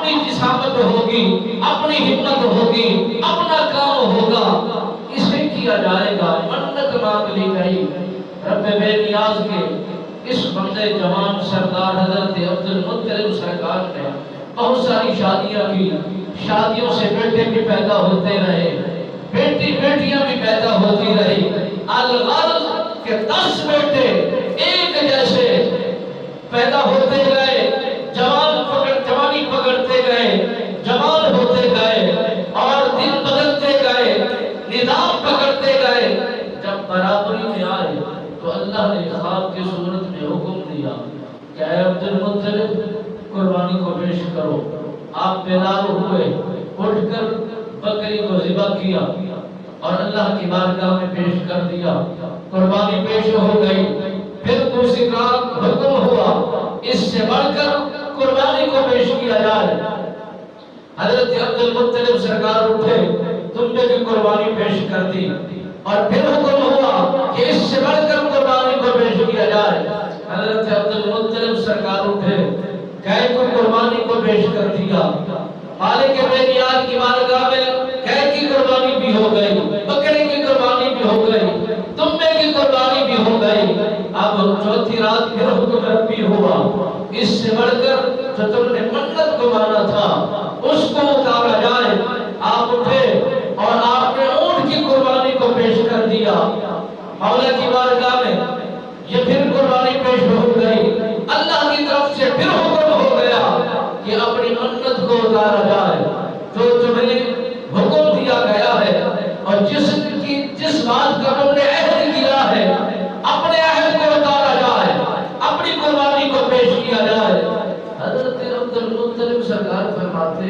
اپنی جسامت ہوگی، اپنی ہمت ہوگی، اپنا کام ہوگا، اسے کیا جائے گا۔ منت مانگ لی گئی رب بے نیاز کے اس بندے جوان سردار حضرت عبد المطلب سرکار نے بہت ساری شادیاں کی، شادیوں سے بیٹے بھی پیدا ہوتے رہے، بیٹیاں بھی پیدا ہوتی رہی۔ الغرض کہ 10 بیٹے ایک جیسے پیدا ہوتے گئے، جوانی پکڑتے گئے، جوان ہوتے گئے اور دن بدلتے گئے، نظام پکڑتے گئے۔ جب برابری میں آئے تو اللہ نے خواب کی صورت میں حکم دیا کہ اے عبد المطلب قربانی کو پیش کرو۔ آپ بیدار ہوئے، اٹھ کر بکری کو ذبح کیا اور اللہ کی بارگاہ میں پیش کر دیا، قربانی پیش ہو گئی۔ پھر دوسری رات حکم ہوا اس سے بڑھ کر قربانی کو پیش کیا جائے۔ حضرت عبد المطلب سرکار اٹھے، تم نے بھی قربانی پیش کر دی، اور پھر حکم ہوا کہ اس سے بڑھ کر قربانی کو پیش کیا جائے۔ حضرت عبد المطلب سرکار اٹھے، گائے کو قربانی کو پیش کر دیا۔ مالک بے نیاز کی بارگاہ میں گائے کی قربانی بھی ہو گئی، بکرے کی قربانی بھی ہو گئی، دمبے کی قربانی بھی ہو گئی۔ اب چوتھی رات پھر حکم ربی ہوا، اس سے بڑھ کر جو تم نے منت کو مانا تھا اس کو اتارا جائے۔ آپ اٹھے اور آپ نے اونٹ کی قربانی کو پیش کر دیا مولا کی بارگاہ میں۔ یہ پھر قربانی پیش ہو گئی، اللہ کی طرف سے پھر حکم ہو گیا کہ اپنی منت کو اتارا جائے۔ جو تمہیں حکم دیا گیا ہے اور جس بات کا تم نے عہد کیا ہے، اپنے عہد کو اتارا جائے، اپنی قربانی کو پیش کیا جائے۔ حضرت عبد المطلب سرکار فرماتے